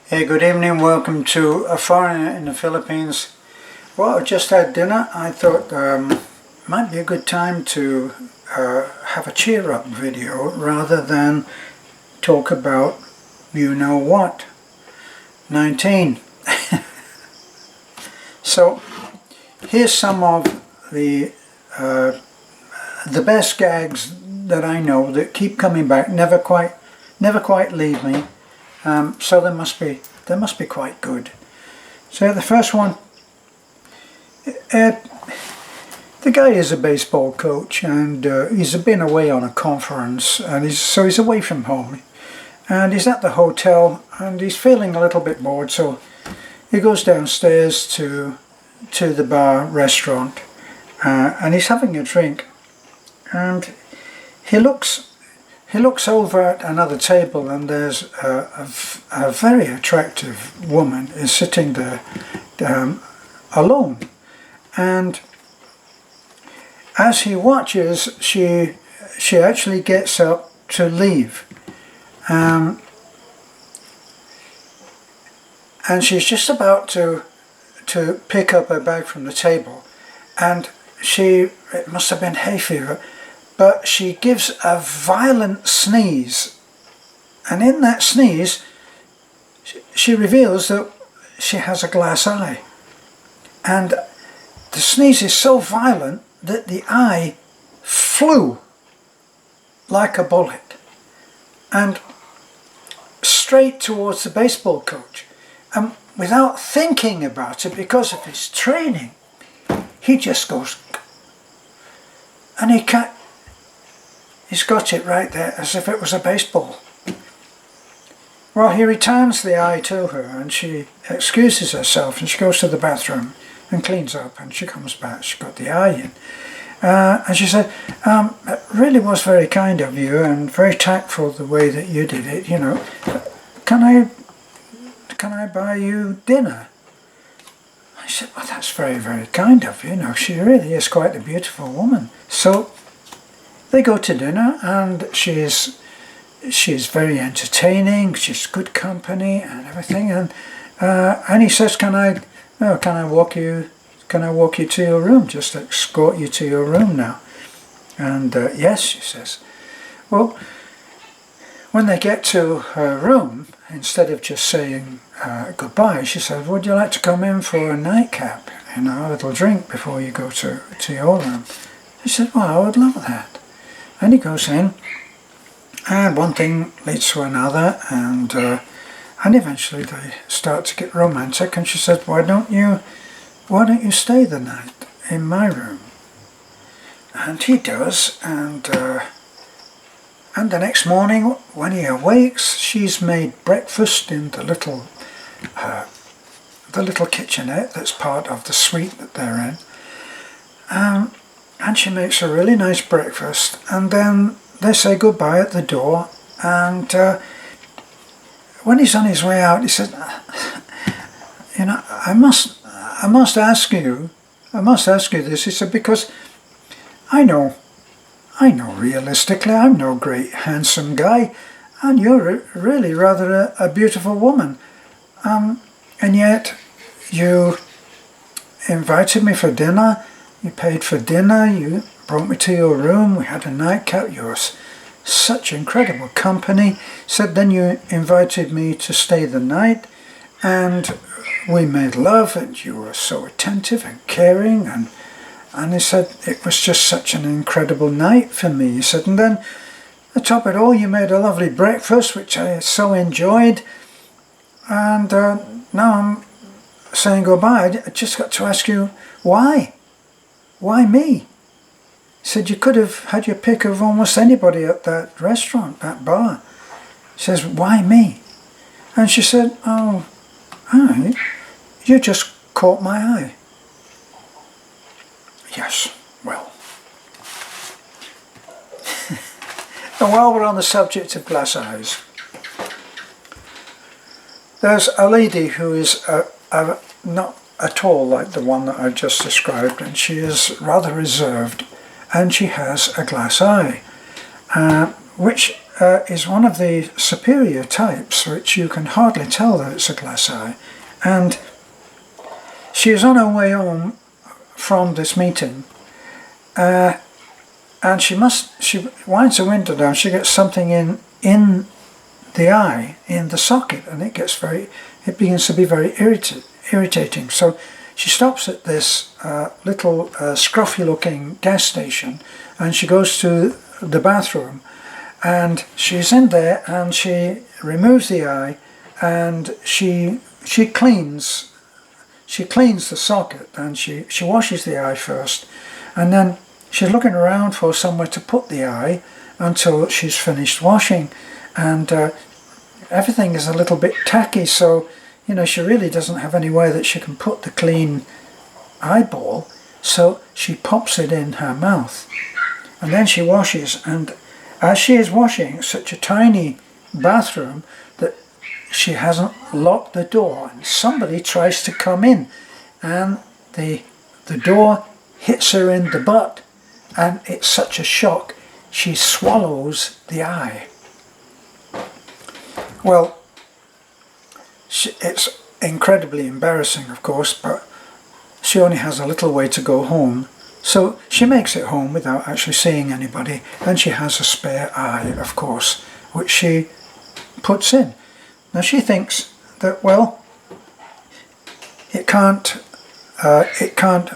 Hey, good evening. Welcome to A Foreigner in the Philippines. Well, I just had dinner. I thought might be a good time to have a cheer up video rather than talk about you know what. 19. So here's some of the best gags that I know that keep coming back, never quite leave me. So they must be quite good. So the first one, the guy is a baseball coach, and he's been away on a conference, and he's away from home, and he's at the hotel, and he's feeling a little bit bored, so he goes downstairs to the bar restaurant, and he's having a drink, and he looks over at another table, and there's a very attractive woman is sitting there alone. And as he watches, she actually gets up to leave. And she's just about to pick up her bag from the table. And it must have been hay fever, but she gives a violent sneeze, and in that sneeze she reveals that she has a glass eye, and the sneeze is so violent that the eye flew like a bullet and straight towards the baseball coach, and without thinking about it, because of his training, he just goes, and he's got it right there as if it was a baseball. Well, he returns the eye to her, and she excuses herself, and she goes to the bathroom and cleans up, and she comes back, she's got the eye in. And she said, it really was very kind of you and very tactful the way that you did it, you know. Can I buy you dinner? I said, well, that's very, very kind of you, you know, she really is quite a beautiful woman. So they go to dinner, and she's very entertaining, she's good company and everything, and he says, can I walk you to your room, just escort you to your room now? And yes, she says. Well, when they get to her room, instead of just saying goodbye, she said, would you like to come in for a nightcap, you know, a little drink before you go to your room? He said, well, I would love that. And he goes in, and one thing leads to another, and eventually they start to get romantic. And she said, why don't you stay the night in my room? And he does, and the next morning when he awakes, she's made breakfast in the little kitchenette that's part of the suite that they're in. And she makes a really nice breakfast, and then they say goodbye at the door, and when he's on his way out, he said, you know, I must ask you this. He said, because I know realistically I'm no great handsome guy, and you're really rather a beautiful woman, and yet you invited me for dinner. You paid for dinner, you brought me to your room, we had a nightcap, you were such incredible company. Said then you invited me to stay the night, and we made love, and you were so attentive and caring, and he said it was just such an incredible night for me. He said, and then atop it all, you made a lovely breakfast, which I so enjoyed, and now I'm saying goodbye. I just got to ask you, why? Why me? He said, you could have had your pick of almost anybody at that restaurant, that bar. He says, why me? And she said, oh, you just caught my eye. Yes, well. And while we're on the subject of glass eyes, there's a lady who is not at all like the one that I've just described, and she is rather reserved, and she has a glass eye, which is one of the superior types, which you can hardly tell that it's a glass eye. And she is on her way home from this meeting, and she winds the window down. She gets something in the eye, in the socket, and it begins to be very irritating. So she stops at this little scruffy-looking gas station, and she goes to the bathroom, and she's in there, and she removes the eye, and she cleans the socket, and she washes the eye first, and then she's looking around for somewhere to put the eye until she's finished washing, and everything is a little bit tacky, so she really doesn't have any way that she can put the clean eyeball, so she pops it in her mouth, and then she washes. And as she is washing, it's such a tiny bathroom that she hasn't locked the door, and somebody tries to come in, and the door hits her in the butt, and it's such a shock, she swallows the eye. Well, it's incredibly embarrassing, of course, but she only has a little way to go home, so she makes it home without actually seeing anybody, and she has a spare eye, of course, which she puts in. Now she thinks that, well, it can't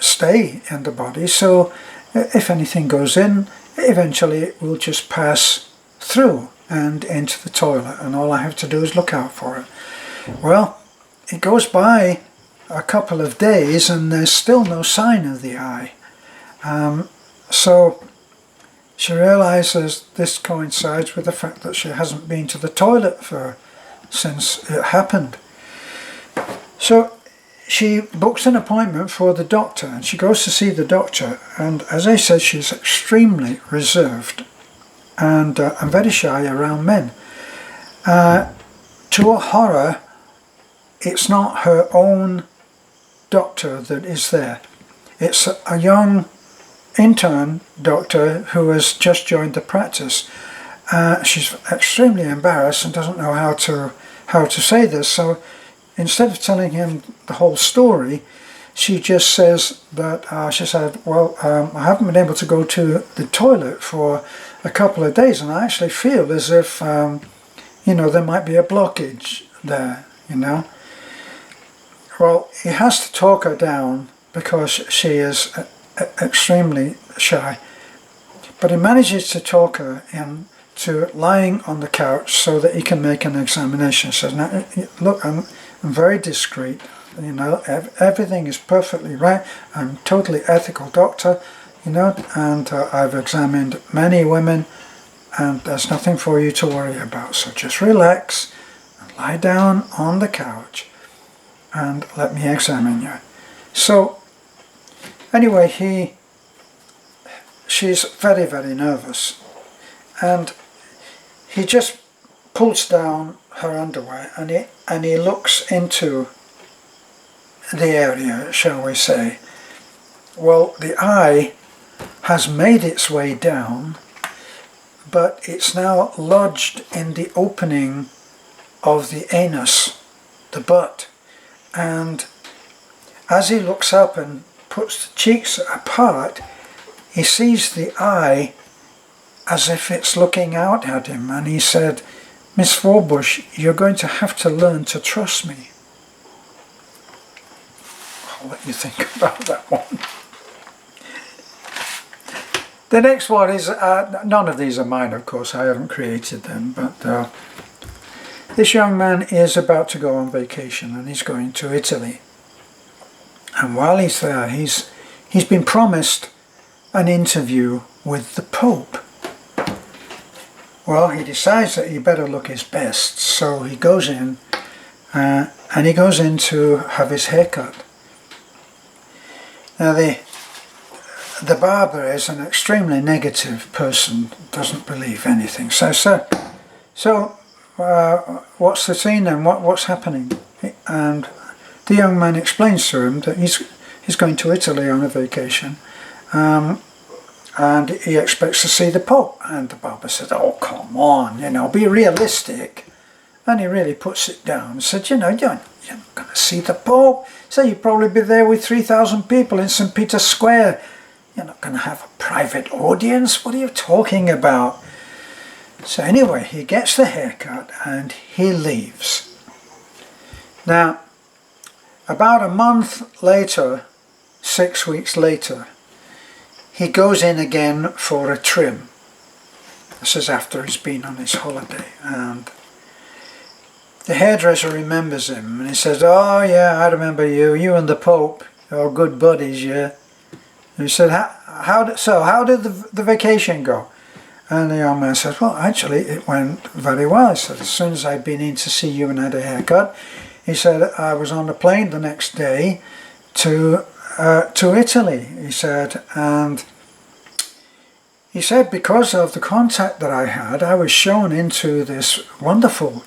stay in the body, so if anything goes in, eventually it will just pass through and into the toilet, and all I have to do is look out for it. Well, it goes by a couple of days and there's still no sign of the eye. So she realizes this coincides with the fact that she hasn't been to the toilet since it happened. So she books an appointment for the doctor, and she goes to see the doctor, and as I said, she's extremely reserved and very shy around men. To her horror, it's not her own doctor that is there. It's a young intern doctor who has just joined the practice. She's extremely embarrassed and doesn't know how to say this, so instead of telling him the whole story, she just says that she said, well, I haven't been able to go to the toilet for a couple of days, and I actually feel as if there might be a blockage there. Well, he has to talk her down because she is extremely shy, but he manages to talk her into lying on the couch so that he can make an examination. He says, now, look, I'm very discreet, everything is perfectly right, I'm totally ethical doctor, and I've examined many women, and there's nothing for you to worry about, so just relax and lie down on the couch and let me examine you. So anyway, she's very, very nervous, and he just pulls down her underwear and he looks into the area, shall we say. Well, the eye has made its way down, but it's now lodged in the opening of the anus, the butt, and as he looks up and puts the cheeks apart, he sees the eye as if it's looking out at him, and he said, Miss Forbush, you're going to have to learn to trust me. I'll let you think about that one. The next one is, none of these are mine, of course, I haven't created them, but this young man is about to go on vacation, and he's going to Italy. And while he's there, he's been promised an interview with the Pope. Well, he decides that he better look his best, so he goes in, and he goes in to have his hair cut. Now the barber is an extremely negative person, doesn't believe anything. So what's the scene and what's happening? And the young man explains to him that he's going to Italy on a vacation, and he expects to see the Pope. And the barber said, oh, come on, be realistic. And he really puts it down and said, you're not going to see the Pope. So you'll probably be there with 3,000 people in St. Peter's Square. You're not going to have a private audience. What are you talking about? So anyway, he gets the haircut and he leaves. Now, about a month later, 6 weeks later, he goes in again for a trim. This is after he's been on his holiday, and the hairdresser remembers him and he says, oh yeah, I remember you and the Pope, you're good buddies, yeah. And he said, how did the vacation go? And the young man says, well, actually it went very well. He said, as soon as I'd been in to see you and had a haircut, he said, I was on the plane the next day to Italy, he said, and he said because of the contact that I had, I was shown into this wonderful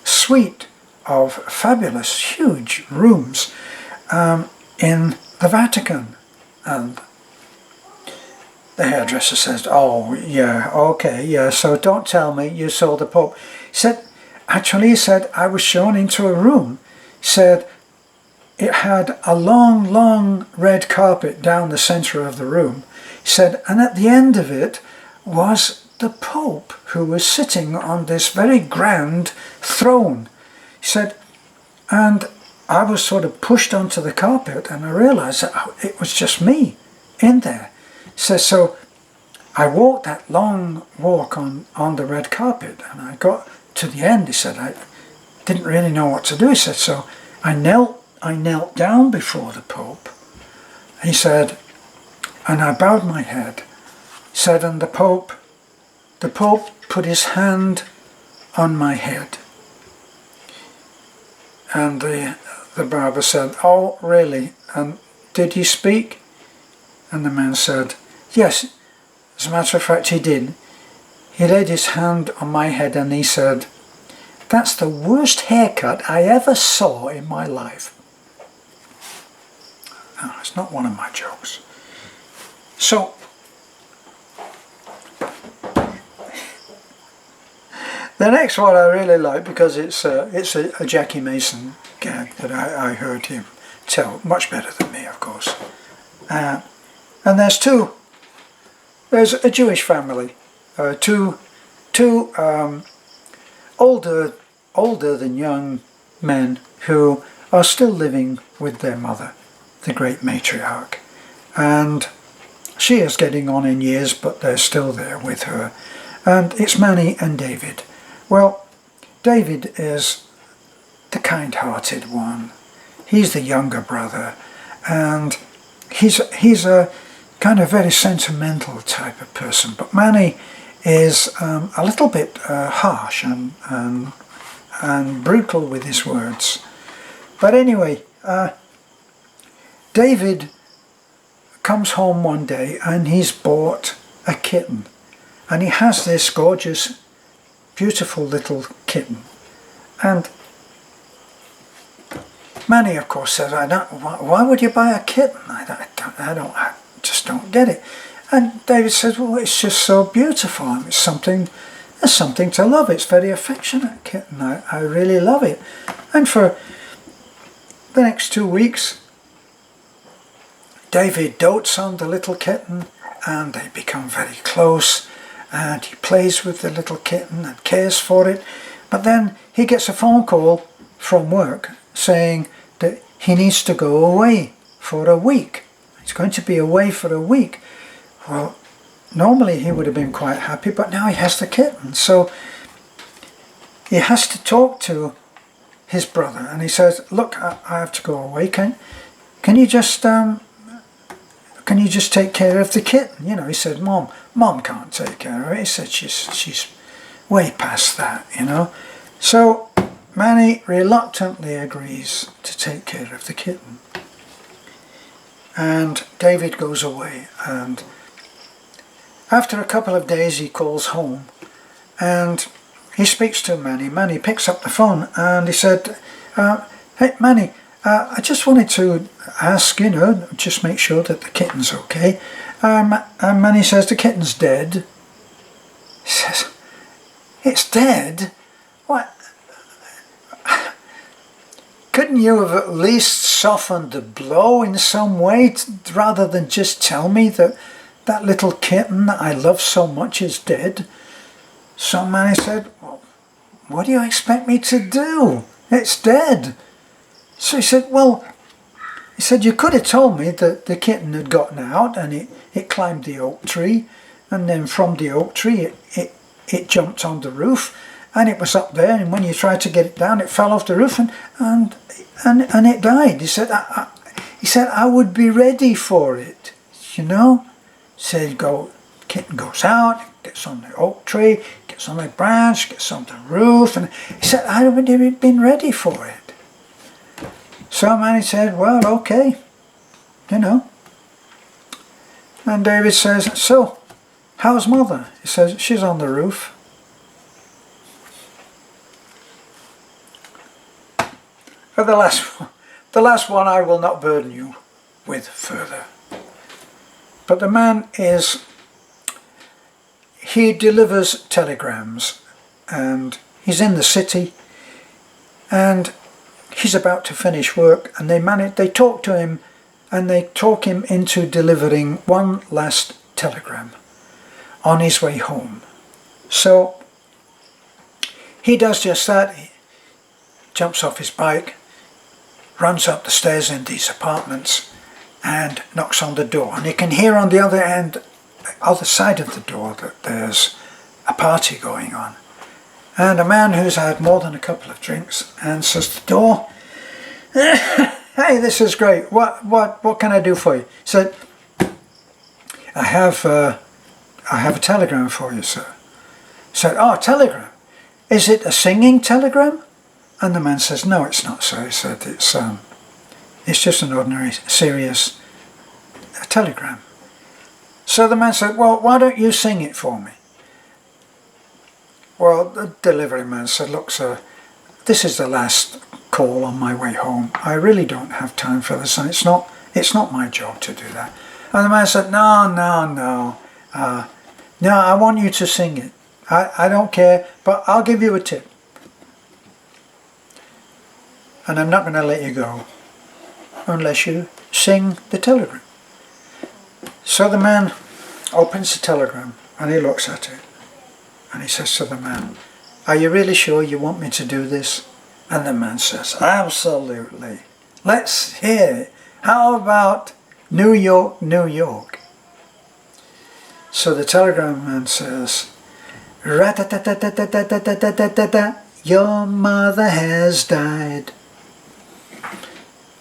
suite of fabulous, huge rooms in the Vatican. And the hairdresser says, oh yeah, okay, yeah, so don't tell me you saw the Pope. He said, actually, he said, I was shown into a room. He said, it had a long red carpet down the centre of the room. He said, and at the end of it was the Pope, who was sitting on this very grand throne. He said, and I was sort of pushed onto the carpet and I realised that it was just me in there. He says, so I walked that long walk on the red carpet and I got to the end. He said, I didn't really know what to do. He said, so I knelt down before the Pope. He said, and I bowed my head. He said, and the Pope put his hand on my head. And the barber said, oh really, and did he speak? And the man said, yes, as a matter of fact he did. He laid his hand on my head and he said, that's the worst haircut I ever saw in my life. No, it's not one of my jokes. So, the next one I really like because it's a Jackie Mason gag that I heard him tell, much better than me, of course. And there's a Jewish family, two older than young men who are still living with their mother, the great matriarch. And she is getting on in years, but they're still there with her. And it's Manny and David. Well, David is the kind-hearted one. He's the younger brother, and he's a kind of very sentimental type of person. But Manny is a little bit harsh and brutal with his words. But anyway, David comes home one day and he's bought a kitten, and he has this gorgeous, beautiful little kitten. And Manny, of course, says, why would you buy a kitten? I just don't get it. And David says, well, it's just so beautiful. There's something to love. It's very affectionate kitten. I really love it. And for the next 2 weeks, David dotes on the little kitten and they become very close, and he plays with the little kitten and cares for it. But then he gets a phone call from work saying that he needs to go away for a week. He's going to be away for a week. Well, normally he would have been quite happy, but now he has the kitten. So he has to talk to his brother, and he says, look, I have to go away. Can you just take care of the kitten? You know, he said, Mom can't take care of it. He said, she's way past that, you know. So Manny reluctantly agrees to take care of the kitten. And David goes away, and after a couple of days he calls home and he speaks to Manny. Manny picks up the phone and he said, hey Manny, I just wanted to ask, just make sure that the kitten's okay. And Manny says, the kitten's dead. He says, it's dead? What? Couldn't you have at least softened the blow in some way rather than just tell me that that little kitten that I love so much is dead? So Manny said, well, what do you expect me to do? It's dead. So he said, well, you could have told me that the kitten had gotten out and it climbed the oak tree, and then from the oak tree it jumped on the roof, and it was up there, and when you tried to get it down it fell off the roof and it died. He said, I would be ready for it, you know. Said, kitten goes out, gets on the oak tree, gets on the branch, gets on the roof, and he said, I would have been ready for it. So Manny said, well, okay, you know. And David says, so, how's mother? He says, she's on the roof. For the last one I will not burden you with further. But the man he delivers telegrams, and he's in the city, and he's about to finish work, and they talk to him, and they talk him into delivering one last telegram on his way home. So he does just that. He jumps off his bike, runs up the stairs in these apartments, and knocks on the door. And you can hear on the other side of the door that there's a party going on. And a man who's had more than a couple of drinks answers the door. Hey, this is great. What can I do for you? He said, I have a telegram for you, sir. He said, oh, a telegram. Is it a singing telegram? And the man says, no, it's not, sir. He said, it's just an ordinary, serious telegram. So the man said, well, why don't you sing it for me? Well, the delivery man said, look, sir, this is the last call on my way home. I really don't have time for this, and it's not my job to do that. And the man said, no, I want you to sing it. I don't care, but I'll give you a tip. And I'm not going to let you go unless you sing the telegram. So the man opens the telegram and he looks at it. And he says to the man, are you really sure you want me to do this? And the man says, absolutely. Let's hear it. How about New York, New York? So the telegram man says, rat-a-tat-tat-tat-tat-tat-tat-tat, your mother has died.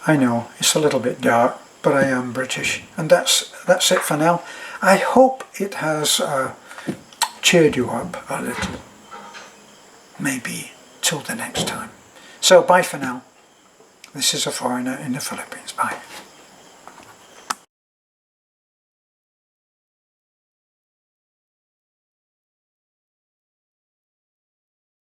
I know, it's a little bit dark, but I am British. And that's it for now. I hope it has cheered you up a little. Maybe till the next time. So bye for now. This is a foreigner in the Philippines. Bye.